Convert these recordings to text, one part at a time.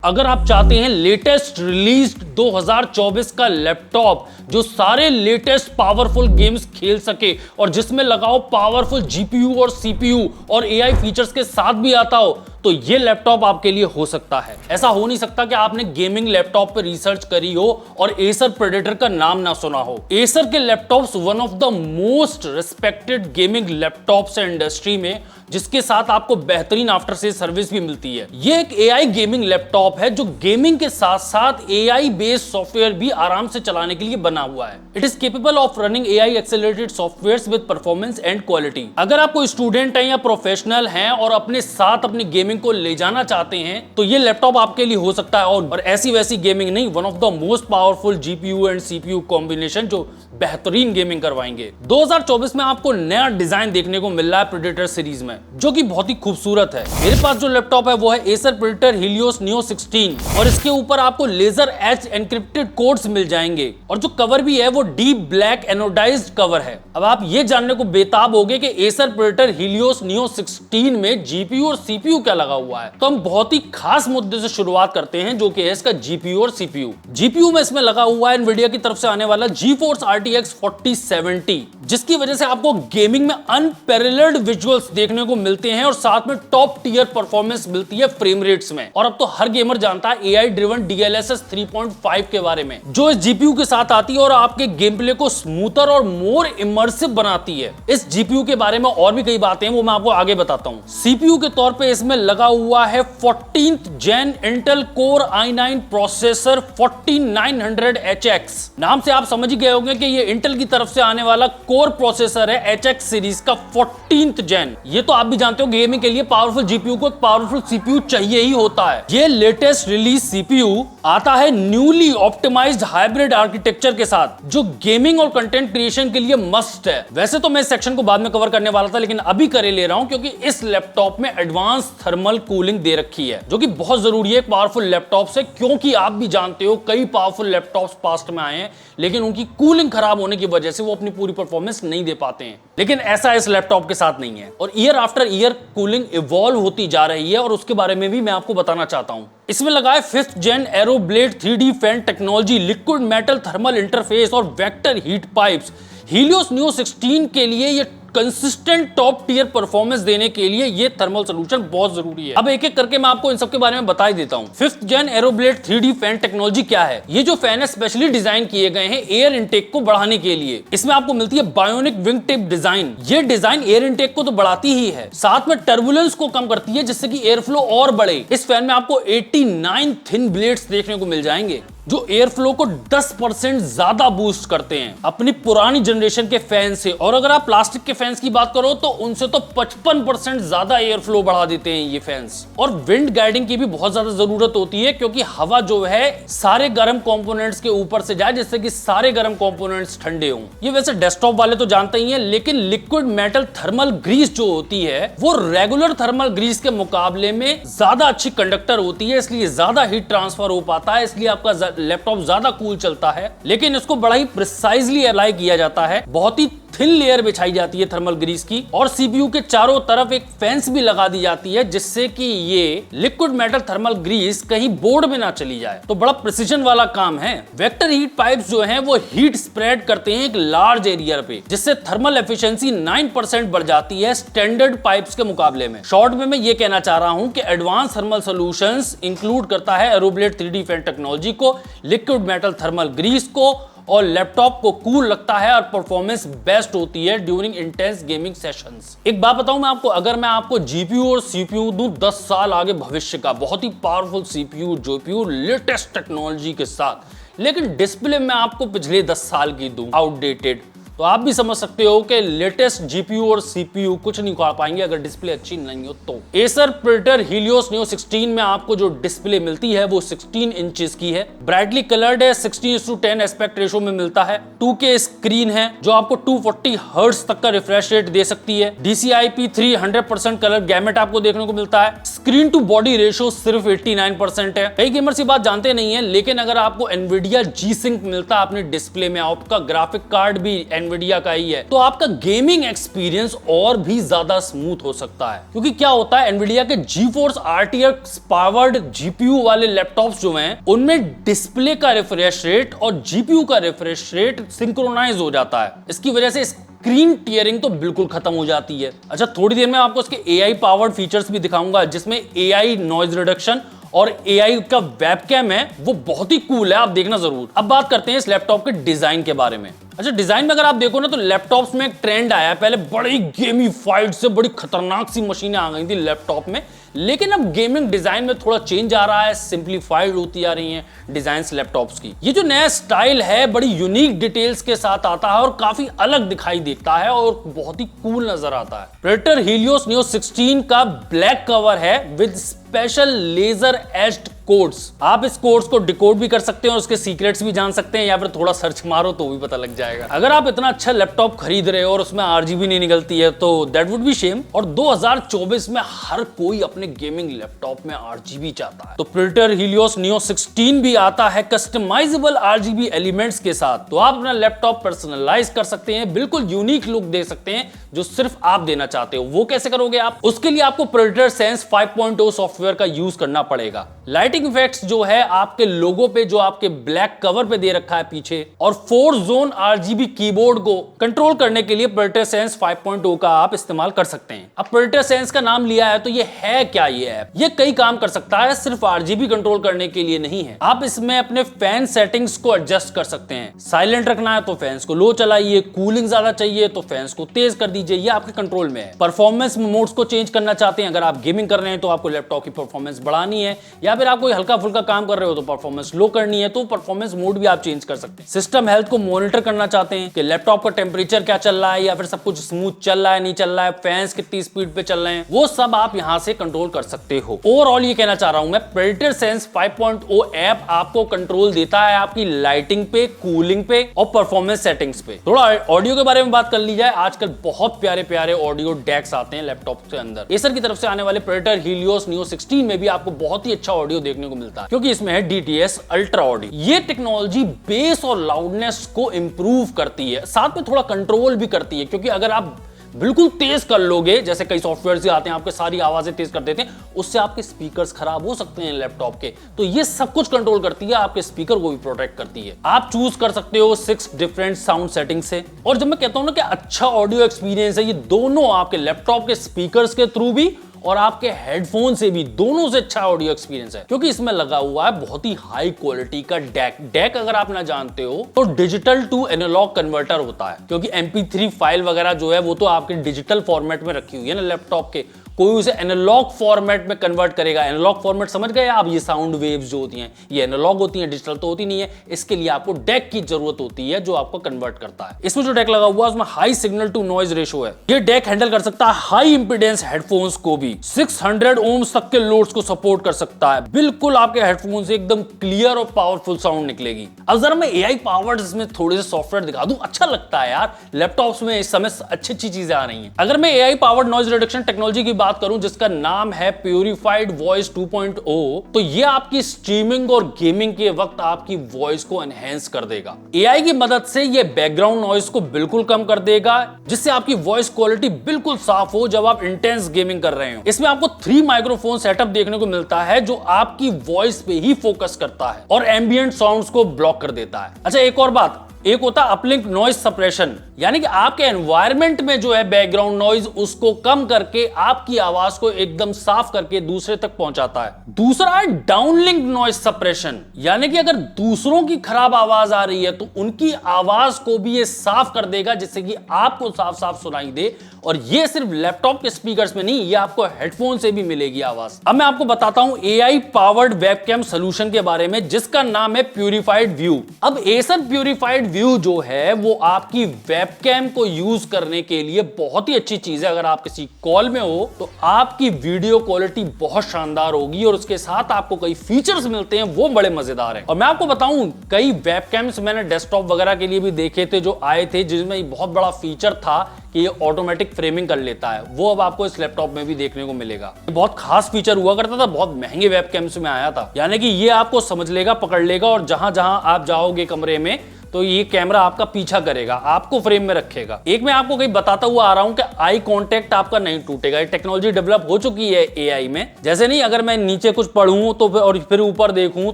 अगर आप चाहते हैं लेटेस्ट रिलीज्ड 2024 का लैपटॉप जो सारे लेटेस्ट पावरफुल गेम्स खेल सके और जिसमें लगाओ पावरफुल जीपीयू और सीपीयू और एआई फीचर्स के साथ भी आता हो, तो ये लैपटॉप आपके लिए हो सकता है। ऐसा हो नहीं सकता कि आपने गेमिंग लैपटॉप पर रिसर्च करी हो और एसर प्रेडेटर का नाम ना सुना हो। एसर के laptops one of the most respected gaming laptops है इंडस्ट्री में, जिसके साथ आपको बेहतरीन आफ्टर सेल सर्विस भी मिलती है। ये एक एआई गेमिंग लैपटॉप है जो गेमिंग के साथ साथ एआई बेस्ड सॉफ्टवेयर भी आराम से चलाने के लिए बना हुआ है। It is capable of running AI accelerated softwares with performance and quality. अगर आप कोई स्टूडेंट हैं या प्रोफेशनल हैं और अपने साथ अपनी गेमिंग को ले जाना चाहते हैं, तो ये लैपटॉप आपके लिए हो सकता है। और ऐसी वैसी गेमिंग नहीं, one of the most powerful GPU and CPU combination जो बेहतरीन गेमिंग करवाएंगे। 2024 में आपको नया डिजाइन देखने को मिल रहा है प्रेडेटर सीरीज में, जो कि बहुत ही खूबसूरत है। मेरे पास जो लैपटॉप है वो है एसर प्रेडेटर हीलियोस नियो 16 और इसके ऊपर आपको लेजर एच एनक्रिप्टेड कोड्स मिल जाएंगे और जो कवर भी है वो डीप ब्लैक एनोडाइज्ड कवर है। अब आप ये जानने को बेताब होगे कि एसर प्रेडेटर हीलियोस नियो 16 में जीपीयू और सीपीयू क्या लगा हुआ है। तो हम बहुत ही खास मुद्दे से शुरुआत करते हैं, जो कि है इसका जीपीयू और सीपीयू। जीपीयू में इसमें लगा हुआ है एनवीडिया की तरफ से आने वाला GeForce RTX 4070, जिसकी वजह से आपको गेमिंग में अनपैरेलल्ड विजुअल्स देखने को मिलते हैं और साथ में टॉप टियर परफॉर्मेंस मिलती है फ्रेम रेट्स में। और अब तो हर गेमर जानता है एआई ड्रिवन DLSS 3.5 के बारे में, जो इस जीपीयू के साथ आती है और आपके गेम प्ले को स्मूथर और मोर इमर्सिव बनाती है। इस जीपीयू के बारे में और भी कई बातें हैं, वो मैं आपको आगे बताता हूं। सीपीयू के तौर पे इसमें लगा हुआ है 14th जेन Intel core i9 processor 4900HX। नाम से आप समझ ही गए होंगे कि ये इंटेल की तरफ से आने वाला कोर प्रोसेसर है HX सीरीज का 14th जेन। ये तो आप भी जानते हो गेमिंग के लिए पावरफुल जीपीयू को एक पावरफुल सीपीयू चाहिए ही होता है। ये लेटेस्ट रिलीज सीपीयू आता है न्यूली ऑप्टिमाइज्ड हाइब्रिड आर्किटेक्चर के साथ, जो गेमिंग और कंटेंट क्रिएशन के लिए मस्ट है। वैसे तो मैं इस सेक्शन को बाद में कवर करने वाला था, लेकिन अभी करे ले रहा हूं क्योंकि इस लैपटॉप में एडवांस थर्मल कूलिंग दे रखी है, जो कि बहुत जरूरी है एक पावरफुल लैपटॉप से। क्योंकि आप भी जानते हो कई पावरफुल लैपटॉप्स पास्ट में आए हैं, लेकिन उनकी कूलिंग खराब होने की वजह से वो अपनी पूरी परफॉर्मेंस नहीं दे पाते हैं। लेकिन ऐसा इस लैपटॉप के साथ नहीं है और year after year cooling evolve होती जा रही है और उसके बारे में भी मैं आपको बताना चाहता हूं। इसमें लगा है 5th gen AeroBlade 3D fan technology, liquid metal thermal interface और vector heat pipes. Helios Neo 16 के लिए ये कंसिस्टेंट टॉप टियर परफॉर्मेंस देने के लिए ये थर्मल सॉल्यूशन बहुत जरूरी है। अब एक एक करके मैं आपको इन सब के बारे में बता ही देता हूं। 5th gen AeroBlade 3D fan technology क्या है? ये जो फैन है स्पेशली डिजाइन किए गए हैं एयर इनटेक को बढ़ाने के लिए। इसमें आपको मिलती है बायोनिक विंग टिप डिजाइन। ये डिजाइन एयर इनटेक को तो बढ़ाती ही है, साथ में टर्बुलेंस को कम करती है, जिससे कि एयर फ्लो और बढ़े। इस फैन में आपको 89 थिन ब्लेड्स देखने को मिल जाएंगे, जो एयर फ्लो को 10% ज्यादा बूस्ट करते हैं अपनी पुरानी जनरेशन के फैन से। और अगर आप प्लास्टिक के फैंस की बात करो तो उनसे तो 55% ज्यादा एयर फ्लो बढ़ा देते हैं ये फैंस। और विंड गाइडिंग की भी बहुत ज्यादा जरूरत होती है, क्योंकि हवा जो है सारे गर्म कंपोनेंट्स के ऊपर से जाए, जिससे कि सारे गर्म कंपोनेंट्स ठंडे हों। ये वैसे डेस्कटॉप वाले तो जानते ही हैं, लेकिन लिक्विड मेटल थर्मल ग्रीस जो होती है वो रेगुलर थर्मल ग्रीस के मुकाबले में ज्यादा अच्छी कंडक्टर होती है, इसलिए ज्यादा हीट ट्रांसफर हो पाता है, इसलिए आपका लैपटॉप ज्यादा कूल चलता है। लेकिन इसको बड़ा ही प्रिसाइजली अप्लाई किया जाता है, बहुत ही थिन लेयर बिछाई जाती है थर्मल ग्रीस की, और सीपीयू के चारों तरफ एक फैंस भी लगा दी जाती है, जिससे कि ये लिक्विड मेटल थर्मल ग्रीस कहीं बोर्ड में ना चली जाए। तो बड़ा प्रिसीजन वाला काम है। वेक्टर हीट पाइप्स जो हैं वो हीट स्प्रेड करते हैं एक लार्ज एरिया पे, जिससे थर्मल एफिशिएंसी 9% बढ़ जाती है स्टैंडर्ड पाइप्स के मुकाबले में। शॉर्ट में मैं ये कहना चाह रहा हूं कि एडवांस थर्मल सॉल्यूशंस इंक्लूड करता है एरोब्लेड 3D फैन टेक्नोलॉजी को, लिक्विड मेटल थर्मल ग्रीस को, और लैपटॉप को कूल लगता है और परफॉर्मेंस बेस्ट होती है ड्यूरिंग इंटेंस गेमिंग सेशंस। एक बात बताऊं मैं आपको, अगर मैं आपको जीपीयू और सीपीयू दूं 10 साल आगे भविष्य का, बहुत ही powerful CPU GPU latest technology के साथ, लेकिन डिस्प्ले में आपको पिछले 10 साल की दूं आउटडेटेड, तो आप भी समझ सकते हो कि लेटेस्ट जीपीयू और सीपीयू कुछ नहीं कर पाएंगे अगर डिस्प्ले अच्छी नहीं हो तो। एसर प्रेडेटर हीलियोस नियो 16 में आपको जो डिस्प्ले मिलती है वो 16 इंचेस की है, ब्राइटली कलर्ड है, 16:10 एस्पेक्ट रेशो में मिलता है, 2K स्क्रीन है जो आपको 240 हर्ट्ज तक का रिफ्रेश रेट दे सकती है, DCI-P3 100% कलर गैमेट आपको देखने को मिलता है, स्क्रीन टू बॉडी रेशो सिर्फ 89% है। कई गेमर्स ये बात जानते नहीं है, लेकिन अगर आपको एनवीडिया G-Sync मिलता है अपने डिस्प्ले में, आपका ग्राफिक कार्ड भी एनवीडिया का ही है, तो आपका गेमिंग एक्सपीरियंस और भी ज्यादा स्मूथ हो सकता है। क्योंकि क्या होता है, एनवीडिया के GeForce RTX पावर्ड GPU वाले लैपटॉप्स जो हैं, उनमें डिस्प्ले का रिफ्रेश रेट और GPU का रिफ्रेश रेट सिंक्रोनाइज हो जाता है। इसकी वजह से स्क्रीन टीयरिंग तो बिल्कुल खत्म हो जाती है। अच्छा, थोड़ी देर में आपको इसके AI पावर्ड फीचर्स भी दिखाऊंगा, जिसमें AI नॉइज रिडक्शन और AI का वेबकैम है, वो बहुत ही कूल है, आप देखना जरूर। अब बात करते हैं इस लैपटॉप के डिजाइन के बारे में। अच्छा, डिजाइन में अगर आप देखो ना, तो लैपटॉप्स में एक ट्रेंड आया है। पहले बड़ी गेमीफाइड से बड़ी खतरनाक सी मशीनें आ गई थी लैपटॉप में, लेकिन अब गेमिंग डिजाइन में थोड़ा चेंज आ रहा है, सिंप्लीफाइड होती आ रही हैं डिजाइन्स लैपटॉप्स की। ये जो नया स्टाइल है बड़ी यूनिक डिटेल्स के साथ आता है और काफी अलग दिखाई देता है और बहुत ही कूल नजर आता है। प्रेडेटर हीलियोस नियो 16 का ब्लैक कवर है with special laser edged codes. आप इस कोड्स को डिकोड भी कर सकते हैं और उसके सीक्रेट्स भी जान सकते हैं, या फिर थोड़ा सर्च मारो तो भी पता लग जाएगा। अगर आप इतना अच्छा लैपटॉप खरीद रहे हो और उसमें RGB नहीं निकलती है तो दैट वुड बी शेम। और 2024 में हर कोई अपने गेमिंग लैपटॉप में RGB चाहता है, तो प्रेडेटर हीलियोस नियो 16 भी आता है कस्टमाइजेबल RGB एलिमेंट्स के साथ। तो आप अपना लैपटॉप पर्सनलाइज कर सकते हैं, बिल्कुल यूनिक लुक दे सकते हैं जो सिर्फ आप देना चाहते हो। वो कैसे करोगे आप? उसके लिए आपको प्रेडेटर सेंस 5.0 सॉफ्टवेयर का यूज करना पड़ेगा। लाइटिंग इफेक्ट्स जो है आपके लोगो पे, जो आपके ब्लैक कवर पे दे रखा है पीछे, और 4 जोन RGB कीबोर्ड को कंट्रोल करने के लिए प्रेडेटर सेंस 5.0 का आप इस्तेमाल कर सकते हैं। अब प्रेडेटर सेंस का नाम लिया है तो ये है क्या? ये ऐप ये कई काम कर सकता है, सिर्फ RGB कंट्रोल करने के लिए नहीं है। आप इसमें अपने फैन सेटिंग्स को एडजस्ट कर सकते हैं। साइलेंट रखना है तो फैंस को लो चलाइए, कूलिंग ज्यादा चाहिए तो फैंस को तेज कर दीजिए, ये आपके कंट्रोल में है। परफॉर्मेंस मोड्स को चेंज करना चाहते हैं, अगर आप गेमिंग कर रहे हैं तो आपको लैपटॉप की परफॉर्मेंस बढ़ानी है, या फिर आप कोई हल्का फुल्का काम कर रहे हो तो परफॉर्मेंस लो करनी है, तो परफॉर्मेंस मोड भी आप चेंज कर सकते हैं। सिस्टम हेल्थ को मॉनिटर करना चाहते हैं कि लैपटॉप का टेम्परेचर क्या चल रहा है, या फिर सब कुछ स्मूथ चल रहा है नहीं चल रहा है, फैंस कितनी स्पीड पे चल रहे हैं, वो सब आप यहां से कंट्रोल कर सकते हो। ओवरऑल ये कहना चाह रहा हूं मैं, प्रेडेटर सेंस 5.0 ऐप आपको कंट्रोल देता है आपकी लाइटिंग पे, कूलिंग पे और परफॉर्मेंस सेटिंग्स पे। थोड़ा ऑडियो के बारे में बात कर ली जाए, आजकल बहुत प्यारे प्यारे ऑडियो डेक्स आते हैं लैपटॉप के अंदर। एसर की तरफ से आने वाले प्रेडेटर हीलियोस नियो 16 में भी आपको बहुत ही अच्छा ऑडियो देखने को मिलता है, क्योंकि इसमें है DTS अल्ट्रा ऑडियो। ये टेक्नोलॉजी बेस और लाउडनेस को इंप्रूव करती है, साथ में थोड़ा कंट्रोल भी करती है, क्योंकि अगर आप बिल्कुल तेज कर लोगे, जैसे कई सॉफ्टवेयर से आते हैं आपके सारी आवाजें तेज कर देते हैं, उससे आपके स्पीकर्स खराब हो सकते हैं लैपटॉप के। तो ये सब कुछ कंट्रोल करती है, आपके स्पीकर को भी प्रोटेक्ट करती है। आप चूज कर सकते हो 6 डिफरेंट साउंड सेटिंग से। और जब मैं कहता हूं ना कि अच्छा ऑडियो एक्सपीरियंस है, ये दोनों आपके लैपटॉप के स्पीकर्स के थ्रू भी और आपके हेडफोन से भी, दोनों से अच्छा ऑडियो एक्सपीरियंस है, क्योंकि इसमें लगा हुआ है बहुत ही हाई क्वालिटी का डेक। अगर आप ना जानते हो तो डिजिटल टू एनालॉग कन्वर्टर होता है, क्योंकि MP3 फाइल वगैरह जो है वो तो आपके डिजिटल फॉर्मेट में रखी हुई है ना लैपटॉप के, कोई उसे एनालॉग फॉर्मेट में कन्वर्ट करेगा। एनालॉग फॉर्मेट समझ गए आप? ये साउंड वेव्स जो होती हैं ये एनालॉग होती हैं, डिजिटल तो होती नहीं है। इसके लिए आपको डेक की जरूरत होती है जो आपको कन्वर्ट करता है। इसमें जो डेक लगा हुआ है उसमें high signal to noise ratio है। ये डेक हैंडल कर सकता है हाई इंपीडेंस हेडफोन्स को भी, 600 ओम्स तक के लोड्स को सपोर्ट कर सकता है। बिल्कुल आपके हेडफोन से एकदम क्लियर और पावरफुल साउंड निकलेगी। अब जरा मैं AI पावर्ड इसमें थोड़े से सॉफ्टवेयर दिखा दूं, अच्छा लगता है यार, लैपटॉप्स में इस समय अच्छी अच्छी चीजें आ रही हैं। अगर मैं AI powered noise reduction technology की बात करूं, जिसका नाम है प्यूरिफाइड वॉइस 2.0, तो ये आपकी स्ट्रीमिंग और गेमिंग के वक्त आपकी वॉइस को एनहेंस कर देगा। AI की मदद से ये बैकग्राउंड नॉइज को बिल्कुल कम कर देगा, जिससे आपकी वॉइस क्वालिटी बिल्कुल साफ हो जब आप इंटेंस गेमिंग कर रहे हो। इसमें आपको 3 माइक्रोफोन सेटअप देखने को मिलता है जो आपकी वॉइस पे ही फोकस करता है और एम्बिएंट साउंड्स को ब्लॉक कर देता है। अच्छा, एक और बात, एक होता है अपलिंक नॉइज सप्रेशन, यानी कि आपके एनवायरनमेंट में जो है बैकग्राउंड नॉइज उसको कम करके आपकी आवाज को एकदम साफ करके दूसरे तक पहुंचाता है। दूसरा है डाउनलिंक नॉइज सप्रेशन, यानी कि अगर दूसरों की खराब आवाज आ रही है तो उनकी आवाज को भी ये साफ कर देगा, जिससे कि आपको साफ साफ सुनाई दे। और ये सिर्फ लैपटॉप के स्पीकर्स में नहीं, ये आपको हेडफोन से भी मिलेगी आवाज। अब मैं आपको बताता हूं AI पावर्ड वेबकैम सोल्यूशन के बारे में, जिसका नाम है प्यूरिफाइड व्यू। अब एसर प्यूरिफाइड व्यू जो है वो आपकी वेबकैम को यूज करने के लिए बहुत ही अच्छी चीज है। अगर आप किसी कॉल में हो तो आपकी वीडियो क्वालिटी बहुत शानदार होगी और उसके साथ आपको कई फीचर्स मिलते हैं, वो बड़े मजेदार हैं। और मैं आपको बताऊं, कई वेबकैम्स मैंने डेस्कटॉप वगैरह के लिए भी देखे थे जो आए थे, जिसमें बहुत बड़ा फीचर था कि ये ऑटोमेटिक फ्रेमिंग कर लेता है। वो अब आपको इस लैपटॉप में भी देखने को मिलेगा। ये बहुत खास फीचर हुआ करता था, बहुत महंगे वेबकैम्स में आया था, यानी कि ये आपको समझ लेगा, पकड़ लेगा और जहां जहां आप जाओगे कमरे में तो ये कैमरा आपका पीछा करेगा, आपको फ्रेम में रखेगा। एक मैं आपको कहीं बताता हुआ आ रहा हूं कि आई कांटेक्ट आपका नहीं टूटेगा। ये टेक्नोलॉजी डेवलप हो चुकी है एआई में। जैसे नहीं, अगर मैं नीचे कुछ पढ़ूं तो और फिर ऊपर देखूं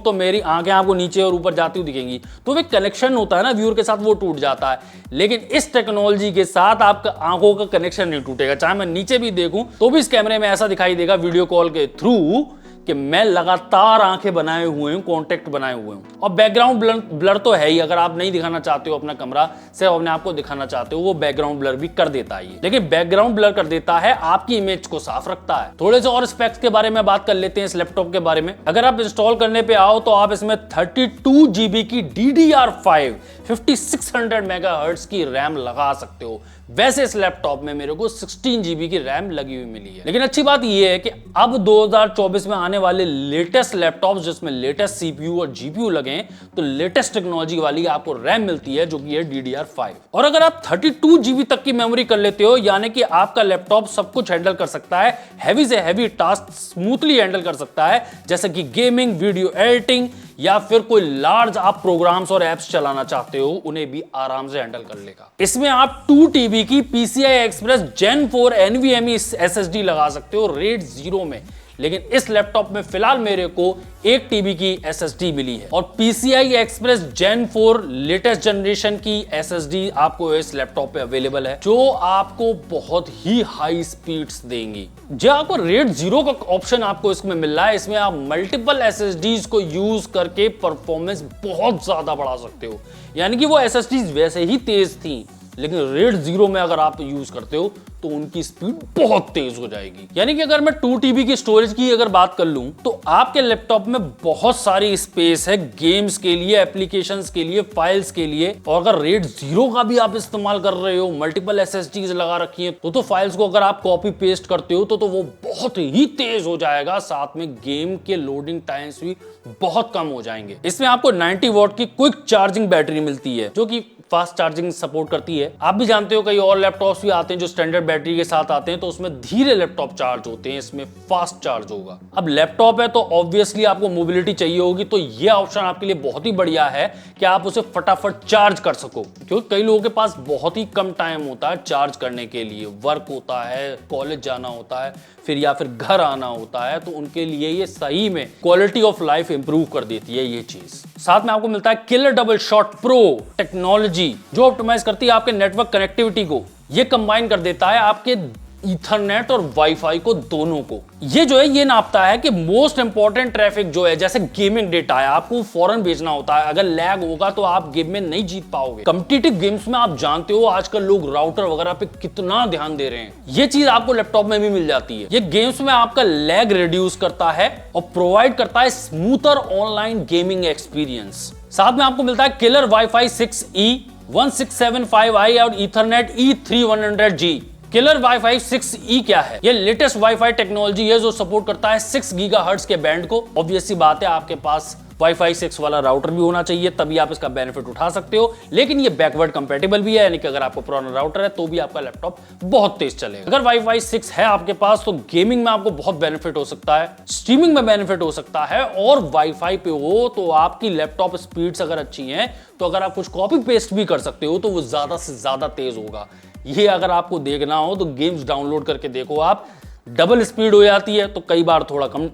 तो मेरी आंखें आपको नीचे और ऊपर जाती हुई दिखेंगी, तो वो कनेक्शन होता है ना व्यूअर के साथ, वो टूट जाता है। लेकिन इस टेक्नोलॉजी के साथ आपका आंखों का कनेक्शन नहीं टूटेगा। चाहे मैं नीचे भी देखूं तो भी इस कैमरे में ऐसा दिखाई देगा वीडियो कॉल के थ्रू कि मैं लगातार आंखें बनाए हुए हूं, कांटेक्ट बनाए हुए हूं। और बैकग्राउंड ब्लर तो है ही, अगर आप नहीं दिखाना चाहते हो अपना कमरा सिर्फ अपने आप को दिखाना चाहते हो, वो बैकग्राउंड ब्लर भी कर देता है। लेकिन बैकग्राउंड ब्लर कर देता है, आपकी इमेज को साफ रखता है। थोड़े से और स्पेक्स के बारे में बात कर लेते हैं इस लैपटॉप के बारे में। अगर आप इंस्टॉल करने पे आओ तो आप इसमें 32 GB की DDR5 5600 मेगाहर्ट्ज की रैम लगा सकते हो। वैसे इस लैपटॉप में मेरे को 16 GB की रैम लगी हुई मिली है। लेकिन अच्छी बात यह है कि अब 2024 में आने वाले लेटेस्ट लैपटॉप्स जिसमें लेटेस्ट CPU और GPU लगे हैं, तो लेटेस्ट टेक्नोलॉजी वाली आपको रैम मिलती है जो कि है DDR5। और अगर आप 32 GB तक की मेमोरी कर लेते हो, यानी कि आपका लैपटॉप सब कुछ हैंडल कर सकता है, हैवी से हैवी टास्क स्मूथली हैंडल कर सकता है, जैसे कि गेमिंग, वीडियो एडिटिंग या फिर कोई लार्ज आप प्रोग्राम्स और एप्स चलाना चाहते हो, उन्हें भी आराम से हैंडल कर लेगा। इसमें आप 2 TB की PCI Express Gen 4 NVMe SSD लगा सकते हो RAID 0 में। लेकिन इस लैपटॉप में फिलहाल मेरे को 1 TB की SSD मिली है और PCI Express Gen 4 latest generation की SSD आपको इस लैपटॉप पे अवेलेबल है, जो आपको बहुत ही हाई स्पीड्स देंगी। जो आपको RAID 0 का ऑप्शन आपको इसमें मिल रहा है, इसमें आप मल्टीपल SSDs को यूज करके परफॉर्मेंस बहुत ज्यादा बढ़ा सकते हो। यानी कि वो SSDs वैसे ही तेज थी, लेकिन RAID 0 में अगर आप यूज करते हो तो उनकी स्पीड बहुत तेज हो जाएगी। यानी कि अगर मैं 2 TB की स्टोरेज की अगर बात कर लूं तो आपके लैपटॉप में बहुत सारी स्पेस है गेम्स के लिए, एप्लीकेशंस के लिए, फाइल्स के लिए। और अगर RAID 0 का भी आप इस्तेमाल कर रहे हो, मल्टीपल SSDs लगा रखी है, तो फाइल्स को अगर आप कॉपी पेस्ट करते हो तो वो बहुत ही तेज हो जाएगा। साथ में गेम के लोडिंग टाइम्स भी बहुत कम हो जाएंगे। इसमें आपको 90 वॉट की क्विक चार्जिंग बैटरी मिलती है जो कि फास्ट चार्जिंग सपोर्ट करती है। आप भी जानते हो कई और लैपटॉप्स भी आते हैं जो स्टैंडर्ड बैटरी के साथ आते हैं, तो उसमें धीरे लैपटॉप चार्ज होते हैं, इसमें फास्ट चार्ज होगा। अब लैपटॉप है तो ऑब्वियसली आपको मोबिलिटी चाहिए होगी, तो ये ऑप्शन आपके लिए बहुत ही बढ़िया है कि आप उसे फटाफट चार्ज कर सको। क्योंकि कई लोगों के पास बहुत ही कम टाइम होता है चार्ज करने के लिए, वर्क होता है, कॉलेज जाना होता है, फिर या फिर घर आना होता है, तो उनके लिए ये सही में क्वालिटी ऑफ लाइफ इंप्रूव कर देती है ये चीज। साथ में आपको मिलता है killer double shot pro technology, जो ऑप्टिमाइज करती है आपके नेटवर्क कनेक्टिविटी को। ये कंबाइन कर देता है आपके ईथरनेट और वाईफाई को, दोनों को। ये जो है ये नापता है कि मोस्ट इंपॉर्टेंट ट्रैफिक जो है, जैसे गेमिंग डेटा है, आपको फौरन भेजना होता है। अगर लैग होगा तो आप गेम में नहीं जीत पाओगे। कॉम्पिटिटिव गेम्स में आप जानते हो आजकल लोग राउटर वगैरह पे कितना ध्यान दे रहे हैं, ये चीज आपको लैपटॉप में भी मिल जाती है। ये गेम्स में आपका लैग रिड्यूस करता है और प्रोवाइड करता है स्मूथर ऑनलाइन गेमिंग एक्सपीरियंस। साथ में आपको मिलता है किलर वाईफाई 6E 1675i और Ethernet E3100G। Killer wifi 6E क्या है? ये लेटेस्ट वाईफाई टेक्नोलॉजी है जो सपोर्ट करता है 6 गीगाहर्ट्ज के बैंड को। ऑब्वियस सी बात है आपके पास वाईफाई 6 वाला राउटर भी होना चाहिए, तभी आप इसका बेनिफिट उठा सकते हो। लेकिन ये बैकवर्ड कंपैटिबल भी है, यानी कि अगर आपको पुराना राउटर है तो भी आपका लैपटॉप बहुत तेज चलेगा। अगर वाईफाई 6 है आपके पास तो गेमिंग में आपको बहुत बेनिफिट हो सकता है, स्ट्रीमिंग में बेनिफिट हो सकता है, और वाईफाई पे हो तो आपकी लैपटॉप स्पीड्स अगर अच्छी हैं तो अगर आप कुछ कॉपी पेस्ट भी कर सकते हो तो वो ज्यादा से ज्यादा तेज होगा। ये अगर आपको देखना हो तो गेम्स डाउनलोड करके देखो आप, डबल स्पीड हो जाती है तो कई बार थोड़ा कम,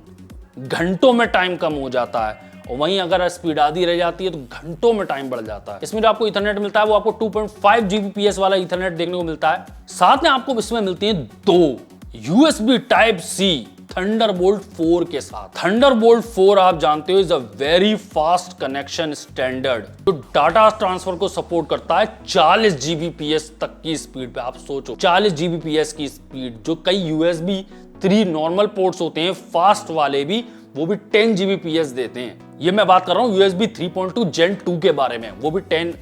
घंटों में टाइम कम हो जाता है, और वहीं अगर स्पीड आधी रह जाती है तो घंटों में टाइम बढ़ जाता है। इसमें जो आपको ईथरनेट मिलता है वो आपको 2.5 Gbps वाला ईथरनेट देखने को मिलता है। साथ में आपको इसमें मिलती है 2 USB Type-C थंडरबोल्ट 4 के साथ। थंडरबोल्ट 4 आप जानते हो is a very fast connection standard, जो डाटा ट्रांसफर को सपोर्ट करता है 40 Gbps तक की स्पीड पे। आप सोचो 40 Gbps की स्पीड, जो कई USB 3 नॉर्मल पोर्ट्स होते हैं फास्ट वाले भी, वो भी 10 Gbps देते हैं। ये मैं बात कर रहा हूँ USB 3.2 Gen 2 के बारे में, वो भी 10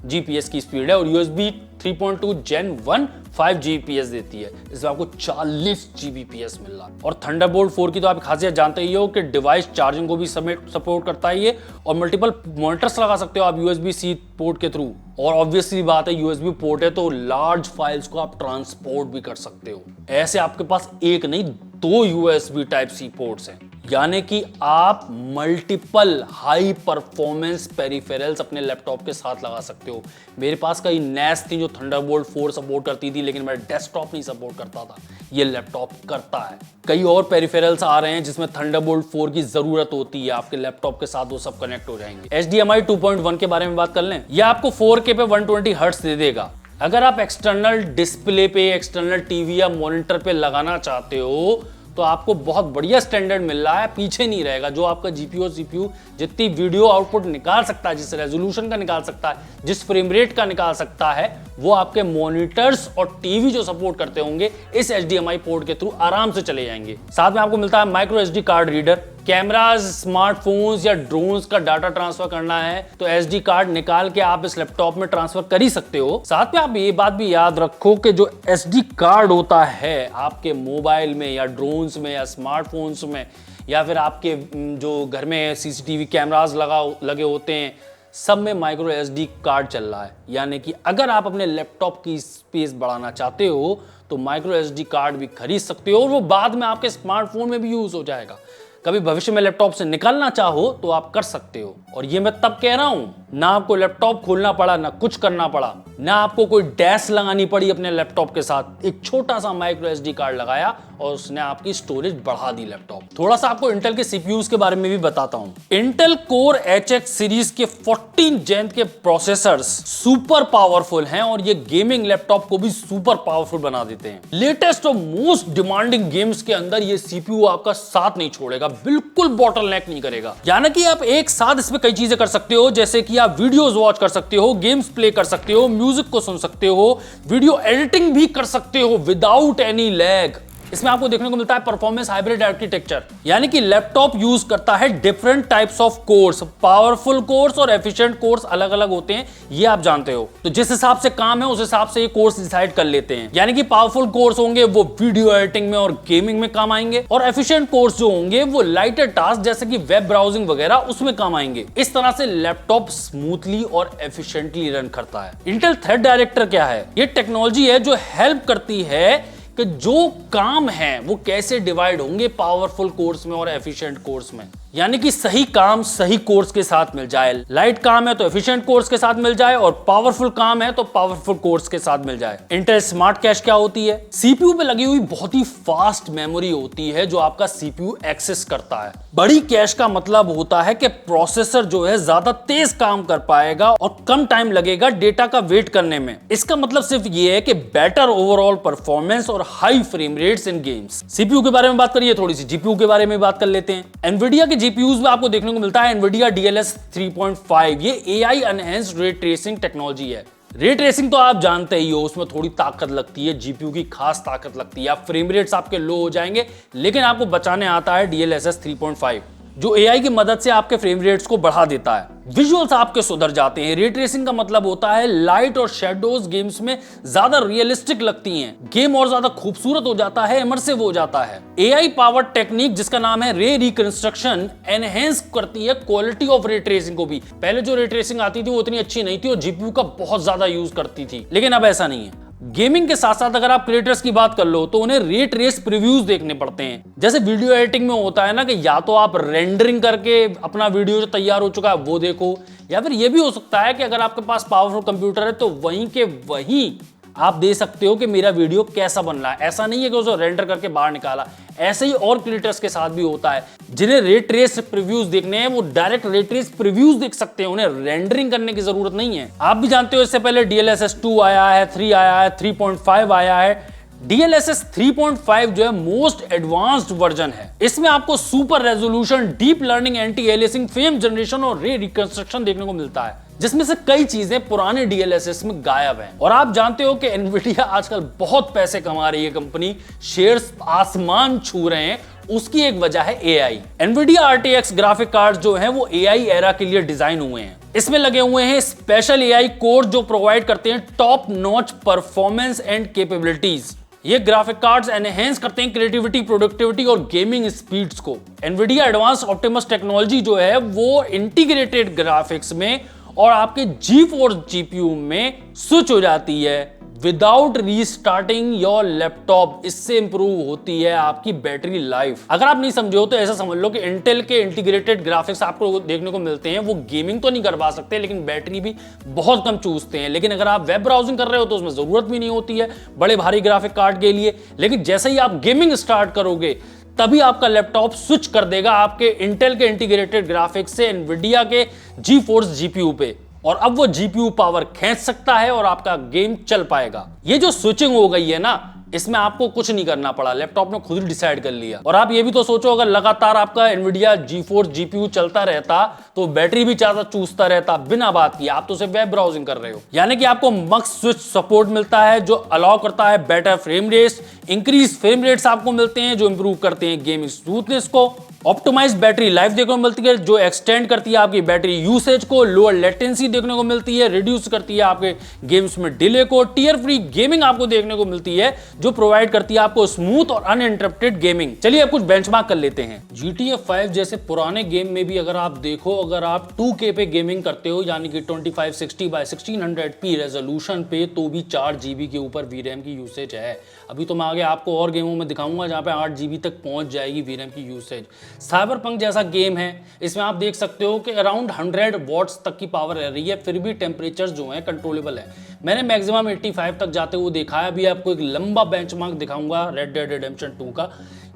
Gbps की स्पीड है, और USB 3.2 Gen 1 5 Gbps देती है। इसमें आपको 40 Gbps मिल रहा है। और थंडरबोल्ट 4 की तो आप खासियत जानते ही हो कि डिवाइस चार्जिंग को भी सपोर्ट करता है ये, और मल्टीपल मॉनिटर्स लगा सकते हो आप USB-C पोर्ट के थ्रू। और ऑब्वियसली बात है USB पोर्ट है तो लार्ज फाइल्स को आप ट्रांसपोर्ट भी कर सकते हो। ऐसे आपके पास एक नहीं 2 USB Type-C पोर्ट्स हैं। यानी कि आप मल्टीपल हाई परफॉर्मेंस पेरिफेरल्स अपने लैपटॉप के साथ लगा सकते हो। मेरे पास कई NAS थी जो थंडरबोल्ट 4 सपोर्ट करती थी, लेकिन मेरा डेस्कटॉप नहीं सपोर्ट करता था। ये लैपटॉप करता है। कई और पेरिफेरल्स आ रहे हैं जिसमें थंडरबोल्ट 4 की जरूरत होती है, आपके लैपटॉप के साथ वो सब कनेक्ट हो जाएंगे। HDMI 2.1 के बारे में बात कर लें, यह आपको 4K पे 120 हर्ट्ज दे देगा। अगर आप एक्सटर्नल डिस्प्ले पे, एक्सटर्नल टीवी या मॉनिटर पे लगाना चाहते हो तो आपको बहुत बढ़िया स्टैंडर्ड मिल रहा है, पीछे नहीं रहेगा। जो आपका जीपीयू और सीपीयू जितनी वीडियो आउटपुट निकाल सकता है, जिस रेजोल्यूशन का निकाल सकता है, जिस फ्रेम रेट का निकाल सकता है, वो आपके मॉनिटर्स और टीवी जो सपोर्ट करते होंगे इस HDMI पोर्ट के थ्रू आराम से चले जाएंगे। साथ में आपको मिलता है micro SD card reader. Cameras, smartphones या ड्रोन्स का डाटा ट्रांसफर करना है तो SD कार्ड निकाल के आप इस लैपटॉप में ट्रांसफर कर ही सकते हो। साथ में आप ये बात भी याद रखो कि जो SD कार्ड होता है आपके मोबाइल में या ड्रोन्स में या स्मार्टफोन्स में या फिर आपके जो घर में CCTV कैमरास लगे होते हैं, सब में माइक्रो SD कार्ड चल रहा है। यानी कि अगर आप अपने लैपटॉप की स्पेस बढ़ाना चाहते हो तो माइक्रो SD कार्ड भी खरीद सकते हो और वो बाद में आपके स्मार्टफोन में भी यूज हो जाएगा। कभी भविष्य में लैपटॉप से निकलना चाहो तो आप कर सकते हो। और ये मैं तब कह रहा हूं, ना आपको लैपटॉप खोलना पड़ा, ना कुछ करना पड़ा, ना आपको कोई डैश लगानी पड़ी अपने लैपटॉप के साथ। एक छोटा सा माइक्रो SD कार्ड लगाया और उसने आपकी स्टोरेज बढ़ा दी लैपटॉप। थोड़ा सा आपको इंटेल के CPUs के बारे में भी बताता हूं। इंटेल कोर HX सीरीज के 14 जेन के प्रोसेसर्स सुपर पावरफुल हैं और ये गेमिंग लैपटॉप को भी सुपर पावरफुल बना देते हैं। लेटेस्ट और मोस्ट डिमांडिंग गेम्स के अंदर ये CPU आपका साथ नहीं छोड़ेगा, बिल्कुल बॉटलनेक नहीं करेगा। यानी कि आप एक साथ इसमें कई चीजें कर सकते हो, जैसे कि आप वीडियोस वॉच कर सकते हो, गेम्स प्ले कर सकते हो, म्यूजिक को सुन सकते हो, वीडियो एडिटिंग भी कर सकते हो विदाउट एनी लैग। इसमें आपको देखने को मिलता है परफॉर्मेंस हाइब्रिड आर्किटेक्चर, यानी कि लैपटॉप यूज करता है different types of course. Powerful course और एफिशिएंट कोर्स अलग अलग होते हैं, ये आप जानते हो। तो जिस हिसाब से काम है उस हिसाब से ये कोर्स डिसाइड कर लेते हैं। यानी कि पावरफुल कोर्स होंगे वो वीडियो एडिटिंग में और गेमिंग में काम आएंगे, और एफिशिएंट कोर्स जो होंगे वो लाइटर टास्क जैसे कि वेब ब्राउजिंग वगैरह उसमें काम आएंगे। इस तरह से लैपटॉप स्मूथली और एफिशिएंटली रन करता है। इंटेल थ्रेड डायरेक्टर क्या है? ये टेक्नोलॉजी है जो हेल्प करती है कि जो काम है वो कैसे डिवाइड होंगे पावरफुल कोर्स में और एफिशिएंट कोर्स में। यानी कि सही काम सही कोर्स के साथ मिल जाए। लाइट काम है तो एफिशिएंट कोर्स के साथ मिल जाए, और पावरफुल काम है तो पावरफुल कोर्स के साथ मिल जाए। इंटेल स्मार्ट कैश क्या होती है? CPU पे लगी हुई बहुत ही फास्ट मेमोरी होती है जो आपका CPU एक्सेस करता है। बड़ी कैश का मतलब होता है कि प्रोसेसर जो है ज्यादा तेज काम कर पाएगा और कम टाइम लगेगा डेटा का वेट करने में। इसका मतलब सिर्फ ये है कि बेटर ओवरऑल परफॉर्मेंस और हाई फ्रेम रेट्स इन गेम्स। CPU के बारे में बात करिए, थोड़ी सी GPU के बारे में बात कर लेते हैं। एनवीडिया के GPUs में आपको देखने को मिलता है एनवीडिया DLSS 3.5। ये AI enhanced ray tracing technology है। रे ट्रेसिंग तो आप जानते ही हो, उसमें थोड़ी ताकत लगती है, GPU की खास ताकत लगती है। आप फ्रेम रेट्स आपके लो हो जाएंगे, लेकिन आपको बचाने आता है DLSS 3.5, जो AI की मदद से आपके फ्रेम रेट्स को बढ़ा देता है। विजुअल्स आपके सुधर जाते हैं। रे ट्रेसिंग का मतलब होता है लाइट और शेडोज गेम्स में ज्यादा रियलिस्टिक लगती हैं, गेम और ज्यादा खूबसूरत हो जाता है, इमर्सिव हो जाता है। AI पावर टेक्निक जिसका नाम है रे रिकंस्ट्रक्शन एनहेंस करती है क्वालिटी ऑफ रे ट्रेसिंग को भी। पहले जो रे ट्रेसिंग आती थी वो उतनी अच्छी नहीं थी और GPU का बहुत ज्यादा यूज करती थी, लेकिन अब ऐसा नहीं है। गेमिंग के साथ साथ अगर आप क्रिएटर्स की बात कर लो तो उन्हें रे ट्रेस प्रीव्यूज देखने पड़ते हैं। जैसे वीडियो एडिटिंग में होता है ना कि या तो आप रेंडरिंग करके अपना वीडियो जो तैयार हो चुका है वो देखो, या फिर ये भी हो सकता है कि अगर आपके पास पावरफुल कंप्यूटर है तो वहीं के वहीं आप दे सकते हो कि मेरा वीडियो कैसा बन रहा है। ऐसा नहीं है कि उसे रेंडर करके बाहर निकाला। ऐसे ही और क्रिएटर्स के साथ भी होता है। जिन्हें रे ट्रेस प्रीव्यूज देखने हैं वो डायरेक्ट रे ट्रेस प्रीव्यूज देख सकते हैं, उन्हें रेंडरिंग करने की जरूरत नहीं है। आप भी जानते हो इससे पहले DLSS 2 आया है, 3 आया है, 3.5 आया है। DLSS 3.5 जो है मोस्ट एडवांस्ड वर्जन है। इसमें आपको super resolution, deep learning, anti aliasing, frame generation और रे रिकंस्ट्रक्शन देखने को मिलता है, जिसमें से कई चीजें पुराने DLSS में गायब हैं। और आप जानते हो कि एनवीडिया आजकल बहुत पैसे कमा रही है, कंपनी शेयर्स आसमान छू रहे हैं। उसकी एक वजह है AI। Nvidia RTX graphic card जो हैं वो AI एरा के लिए डिजाइन हुए हैं। इसमें लगे हुए हैं स्पेशल AI कोर जो प्रोवाइड करते हैं top notch performance and capabilities. ये ग्राफिक कार्ड्स एनहेंस करते हैं क्रिएटिविटी, प्रोडक्टिविटी और गेमिंग स्पीड्स को। एनवीडिया एडवांस ऑप्टिमस टेक्नोलॉजी जो है वो इंटीग्रेटेड ग्राफिक्स में और आपके GeForce GPU में स्विच हो जाती है विदाउट रीस्टार्टिंग योर लैपटॉप। इससे इंप्रूव होती है आपकी बैटरी लाइफ। अगर आप नहीं समझे हो तो ऐसा समझ लो कि इंटेल के इंटीग्रेटेड ग्राफिक्स आपको देखने को मिलते हैं, वो गेमिंग तो नहीं करवा सकते लेकिन बैटरी भी बहुत कम चूसते हैं। लेकिन अगर आप वेब ब्राउजिंग कर रहे हो तो उसमें जरूरत भी नहीं होती है बड़े भारी ग्राफिक कार्ड के लिए। लेकिन जैसे ही आप गेमिंग स्टार्ट करोगे तभी आपका लैपटॉप स्विच कर देगा आपके इंटेल के इंटीग्रेटेड ग्राफिक्स से एनवीडिया के GeForce GPU पे, और अब वो GPU पावर खींच सकता है और आपका गेम चल पाएगा। ये जो स्विचिंग हो गई है ना, इसमें आपको कुछ नहीं करना पड़ा, लैपटॉप ने खुद ही डिसाइड कर लिया। और आप ये भी तो सोचो, अगर लगातार आपका एनवीडिया GeForce GPU चलता रहता तो बैटरी भी ज्यादा चूसता रहता बिना बात किए। आप तो सिर्फ वेब ब्राउजिंग कर रहे हो। यानी कि आपको मक्स स्विच सपोर्ट मिलता है जो अलाउ करता है better frame rates, increase frame rates आपको मिलते हैं जो इंप्रूव करते हैं गेमिंग स्मूथनेस को, ऑप्टिमाइज बैटरी लाइफ देखने को मिलती है जो एक्सटेंड करती है आपकी बैटरी यूसेज को, लोअर लेटेंसी देखने को मिलती है, रिड्यूस करती है आपके गेम्स में डिले को, टीयर फ्री गेमिंग आपको देखने को मिलती है जो प्रोवाइड करती है आपको स्मूथ और अनइंटरप्टेड गेमिंग। चलिए अब कुछ बेंचमार्क कर लेते हैं। GTA 5 जैसे पुराने गेम में भी अगर आप देखो, अगर आप 2K पे गेमिंग करते हो यानी कि 2560x1600p रेजोल्यूशन पे, तो भी 4 GB के ऊपर VRAM की यूसेज है। अभी तो मैं आगे आपको और गेमों में दिखाऊंगा जहां पे 8 GB तक पहुंच जाएगी VRAM की यूसेज। साइबरपंक जैसा गेम है, इसमें आप देख सकते हो कि अराउंड 100 वॉट्स तक की पावर रह रही है, फिर भी टेम्परेचर जो है कंट्रोलेबल है। मैंने मैक्सिमम 85 तक जाते हुए देखा है। अभी आपको एक लंबा बेंचमार्क दिखाऊंगा रेड डेड रिडेम्पशन 2 का।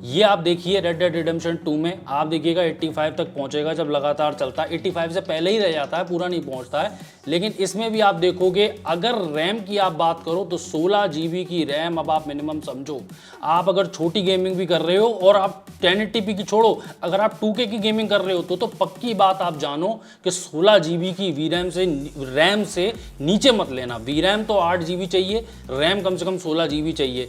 ये आप देखिए रेड डेड रिडेम्पशन 2 में आप देखिएगा 85 तक पहुंचेगा जब लगातार चलता है। 85 से पहले ही रह जाता है, पूरा नहीं पहुंचता है। लेकिन इसमें भी आप देखोगे, अगर रैम की आप बात करो तो 16 GB की रैम अब आप मिनिमम समझो। आप अगर छोटी गेमिंग भी कर रहे हो और आप 1080p की छोड़ो, अगर आप 2K की गेमिंग कर रहे हो तो पक्की बात आप जानो कि 16 GB की VRAM से रैम से नीचे मत लेना। VRAM तो 8 GB चाहिए, रैम कम से कम 16 GB चाहिए।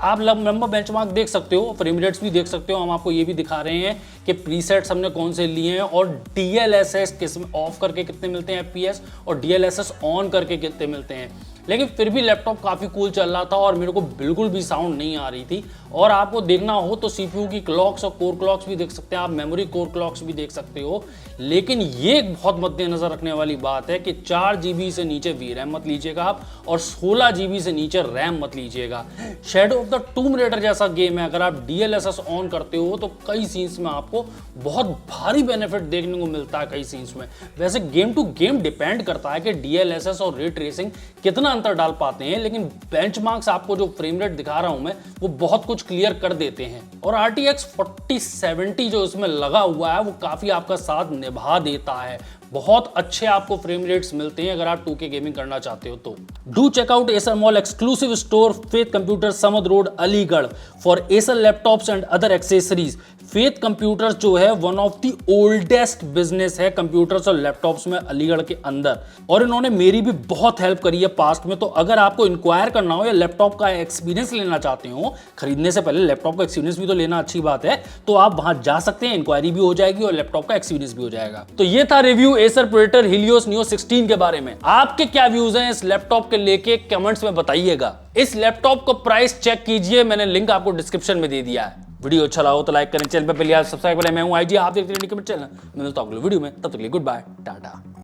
आप लंबा बेंचमार्क देख सकते हो, फ्रेम रेट्स भी देख सकते हो। हम आपको ये भी दिखा रहे हैं कि प्रीसेट्स हमने कौन से लिए हैं और DLSS किसमें ऑफ करके कितने मिलते हैं FPS और DLSS ऑन करके कितने मिलते हैं। लेकिन फिर भी लैपटॉप काफ़ी कूल चल रहा था और मेरे को बिल्कुल भी साउंड नहीं आ रही थी। और आपको देखना हो तो CPU की क्लॉक्स और कोर क्लॉक्स भी देख सकते हैं आप, मेमोरी कोर क्लॉक्स भी देख सकते हो। लेकिन ये एक बहुत मद्देनजर रखने वाली बात है कि 4 GB से नीचे VRAM मत लीजिएगा आप और 16 GB से नीचे रैम मत लीजिएगा। शैडो ऑफ द टूम रेडर जैसा गेम है, अगर आप DLSS ऑन करते हो तो कई सीन्स में आपको बहुत भारी बेनिफिट देखने को मिलता है कई सीन्स में। वैसे गेम टू गेम डिपेंड करता है कि DLSS और रे ट्रेसिंग कितना अंतर डाल पाते हैं, लेकिन बेंचमार्क्स आपको जो फ्रेम रेट दिखा रहा हूं मैं वो बहुत कुछ क्लियर कर देते हैं। और RTX 4070 जो इसमें लगा हुआ है वो काफी आपका साथ निभा देता है। बहुत अच्छे आपको फ्रेम रेट्स मिलते हैं अगर आप 2K गेमिंग करना चाहते हो तो। Do check out Acer mall exclusive store faith computer Samad road Aligarh for Acer laptops and other accessories. Faith computers जो है one of the oldest business है कंप्यूटर्स और लैपटॉप्स में अलीगढ़ के अंदर, और इन्होंने मेरी भी बहुत हेल्प करी है पास्ट में। तो अगर आपको इंक्वायर करना हो या लैपटॉप का एक्सपीरियंस लेना चाहते हो, खरीदने से पहले लैपटॉप का एक्सपीरियंस भी तो लेना अच्छी बात है, तो आप वहां जा सकते हैं, इंक्वायरी भी हो जाएगी और लैपटॉप का एक्सपीरियंस भी हो जाएगा। तो ये था review Acer predator Helios Neo 16 के बारे में। आपके क्या व्यूज हैं इस लैपटॉप के लेके कमेंट्स में बताइएगा। इस लैपटॉप को प्राइस चेक कीजिए, मैंने लिंक आपको डिस्क्रिप्शन में दे दिया है। वीडियो अच्छा लगा हो तो लाइक करें, चैनल पे पहले सब्सक्राइब करें। मैं हूं IG, आप देख रहे हैं चैनल। मैं मिलता हूं अगले वीडियो में, तब तक के लिए गुड बाय, टाटा।